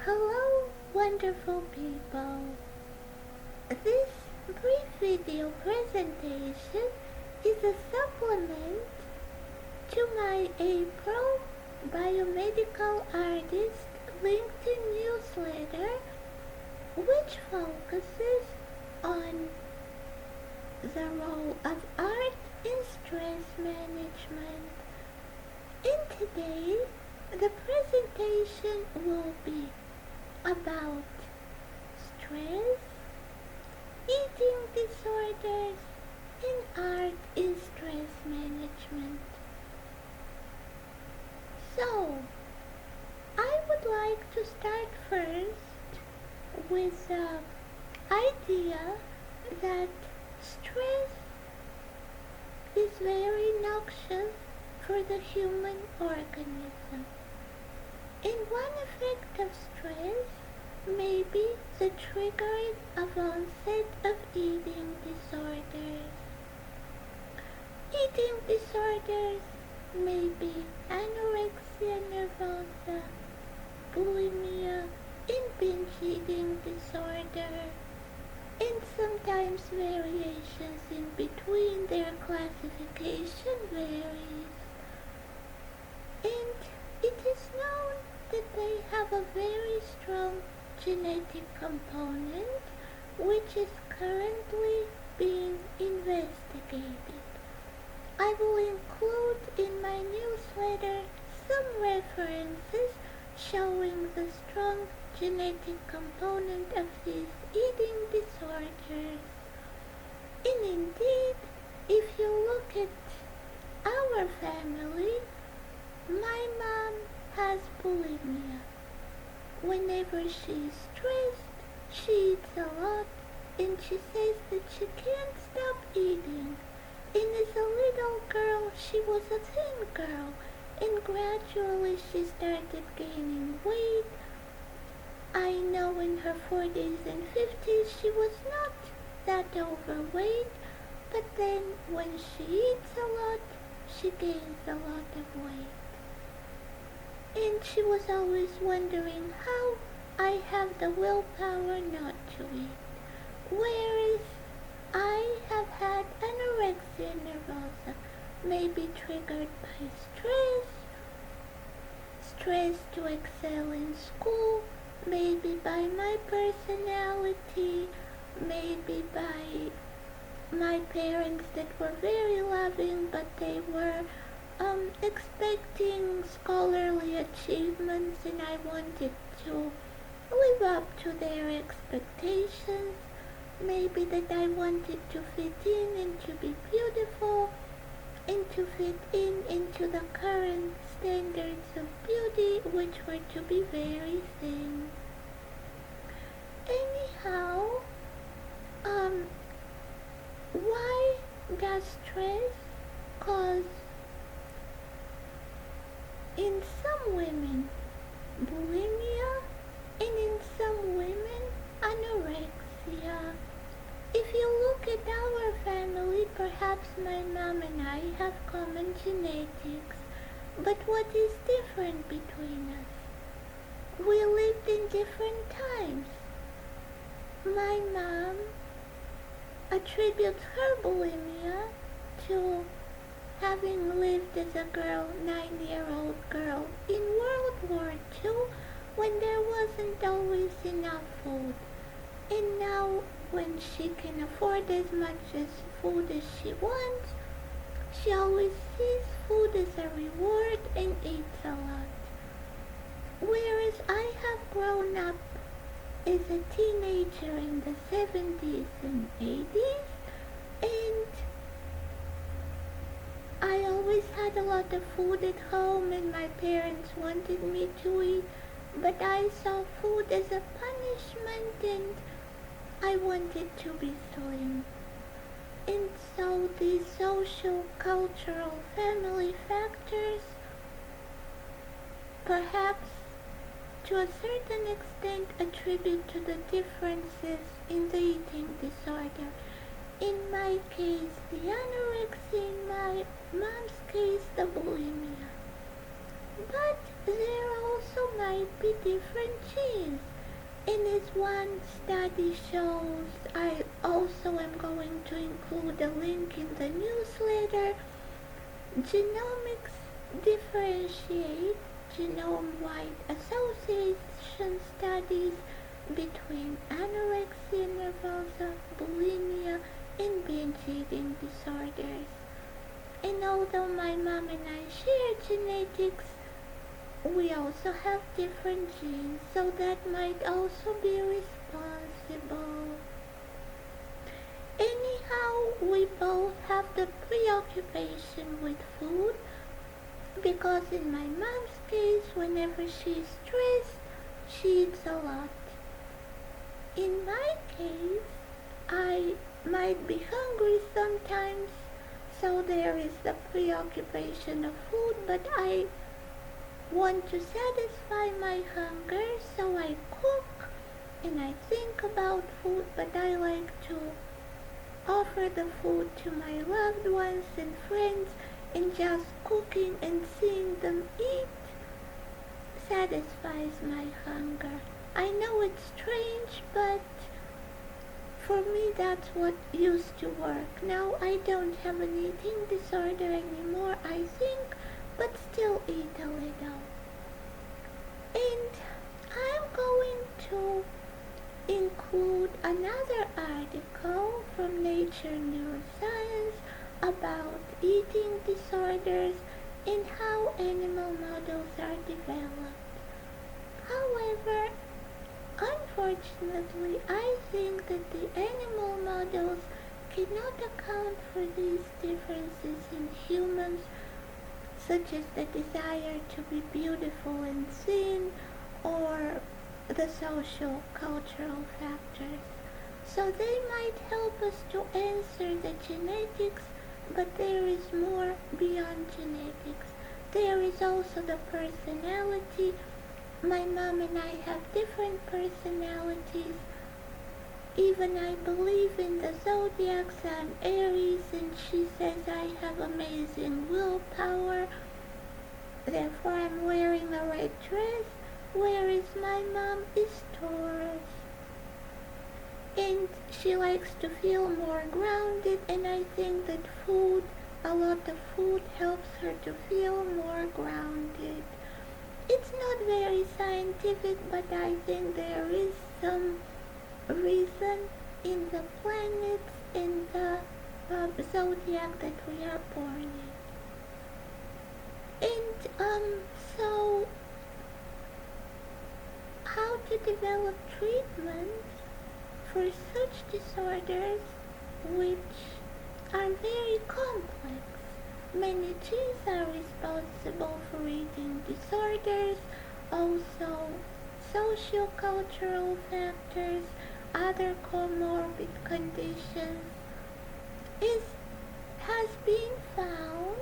Hello, wonderful people. This brief video presentation is a supplement to my April Biomedical Artist LinkedIn newsletter, which focuses on the role of art in stress management. And today, the presentation will be about stress, eating disorders, and art in stress management. So, I would like to start first with the idea that stress is very noxious for the human organism. And one effect of stress may be the triggering of onset of eating disorders. Eating disorders may be anorexia nervosa, bulimia, and binge eating disorder, and sometimes variations in between their classification varies. And it is known that they have a very strong genetic component which is currently being investigated. I will include in my newsletter some references showing the strong genetic component of these eating disorders. And indeed, if you look at our family, my mom has bulimia. Whenever she's stressed, she eats a lot, and she says that she can't stop eating. And as a little girl, she was a thin girl, and gradually she started gaining weight. I know in her 40s and 50s she was not that overweight, but then when she eats a lot, she gains a lot of weight. And she was always wondering how I have the willpower not to eat, whereas I have had anorexia nervosa, maybe triggered by stress to excel in school, maybe by my personality, maybe by my parents that were very loving, but they were expecting scholarly achievements, and I wanted to live up to their expectations. Maybe that I wanted to fit in and to be beautiful and to fit in into the current standards of beauty, which were to be very thin. Anyhow, why does stress cause in some women bulimia and in some women anorexia? If you look at our family, perhaps my mom and I have common genetics, but what is different between us? We lived in different times. My mom attributes her bulimia to having lived as a girl, 9-year-old girl, in World War II when there wasn't always enough food. And now when she can afford as much as food as she wants, she always sees food as a reward and eats a lot. Whereas I have grown up as a teenager in the 70s and 80s, and I always had a lot of food at home, and my parents wanted me to eat, but I saw food as a punishment, and I wanted to be slim. And so these social, cultural, family factors perhaps to a certain extent attribute to the differences in the eating disorder. In my case, the anorexia; in my mom's case, the bulimia. But there also might might be different genes. In this one study shows, I also am going to include a link in the newsletter, genomics differentiate genome-wide association studies between anorexia nervosa, bulimia, and binge eating disorders. And although my mom and I share genetics, we also have different genes, so that might also be responsible. Anyhow, we both have the preoccupation with food, because in my mom's case, whenever she's stressed, she eats a lot. In my case, I might be hungry sometimes, so there is the preoccupation of food, but I want to satisfy my hunger, so I cook and I think about food, but I like to offer the food to my loved ones and friends, and just cooking and seeing them eat satisfies my hunger. I know it's strange, but for me that's what used to work. Now I don't have an eating disorder anymore, I think, but still eat a little. And I'm going to include another article from Nature Neuroscience about eating disorders and how animal models are developed. However, unfortunately, I think that the animal models cannot account for these differences in humans, such as the desire to be beautiful and thin, or the social cultural factors. So they might help us to answer the genetics, but there is more beyond genetics. There is also the personality. My mom and I have different personalities. Even I believe in the zodiacs. I'm Aries, and she says I have amazing willpower. Therefore I'm wearing a red dress, whereas my mom is Taurus. And she likes to feel more grounded, and I think that a lot of food helps her to feel more grounded. It's not very scientific, but I think there is some reason in the planets, in the zodiac that we are born in. And so how to develop treatments for such disorders which are very complex. Many genes are responsible for eating disorders, also socio-cultural factors, other comorbid conditions. It has been found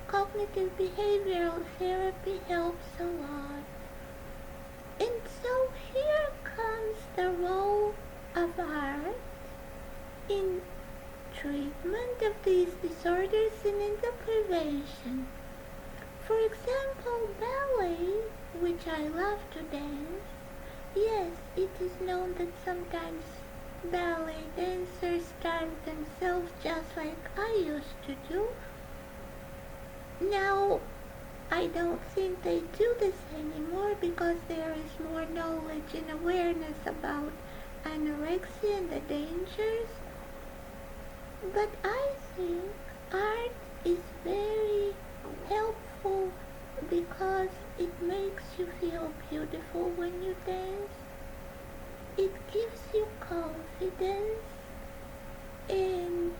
cognitive behavioral therapy helps a lot. And so here comes the role of art in treatment of these disorders and in the prevention. For example, ballet, which I love to dance. Yes, it is known that sometimes ballet dancers starve themselves just like I used to do. Now, I don't think they do this anymore because there is more knowledge and awareness about anorexia and the dangers. But I think art is very helpful because it makes you feel beautiful when you dance. It gives you confidence, and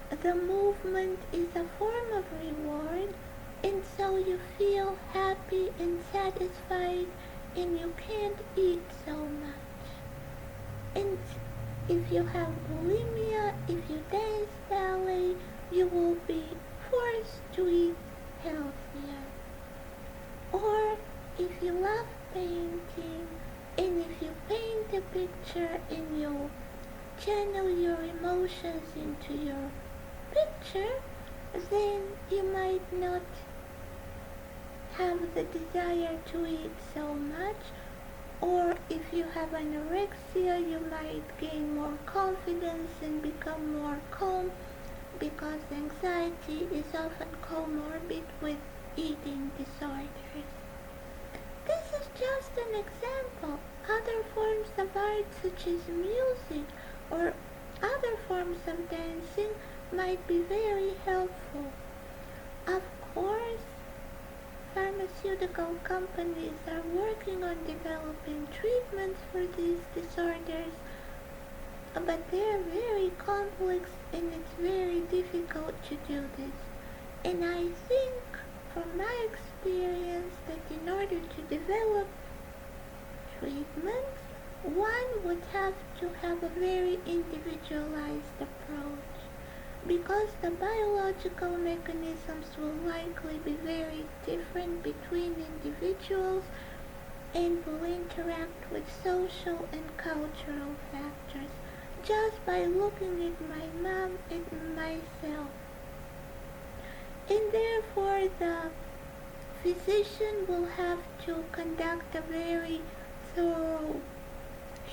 the movement is a form of reward, and so you feel happy and satisfied, and you can't eat so much. And if you have bulimia, if you dance ballet, you will be forced to eat healthier. Or if you love painting, and if you paint a picture and you channel your emotions into your picture, then you might not have the desire to eat so much, or if you have anorexia, you might gain more confidence and become more calm, because anxiety is often comorbid with eating disorders. This is just an example. Other forms of art, such as music or other forms of dancing, might be very helpful. Of course, pharmaceutical companies are working on developing treatments for these disorders, but they are very complex and it's very difficult to do this. And I think, from my experience, that in order to develop treatments, one would have to have a very individualized approach, because the biological mechanisms will likely be very different between individuals and will interact with social and cultural factors, just by looking at my mom and myself. And therefore the physician will have to conduct a very thorough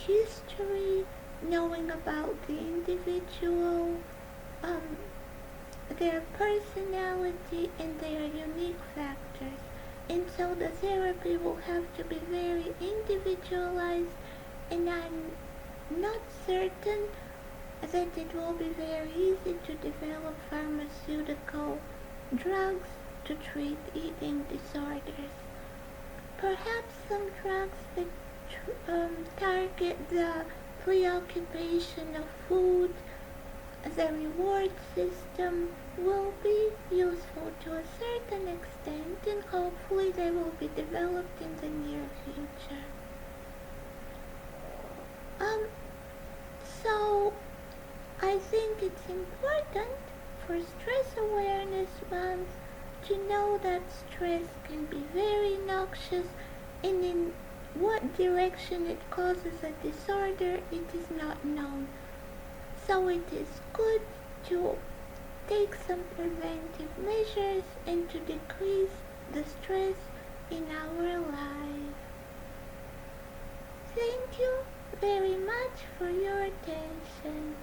history, knowing about the individual, their personality and their unique factors. And so the therapy will have to be very individualized, and I'm not certain that it will be very easy to develop pharmaceutical drugs to treat eating disorders. Perhaps some drugs that target the preoccupation of food, the reward system, will be useful to a certain extent, and hopefully they will be developed in the near future. So I think it's important for Stress Awareness Month to know that stress can be very noxious, and in what direction it causes a disorder, it is not known. So it is good to take some preventive measures and to decrease the stress in our life. Thank you very much for your attention.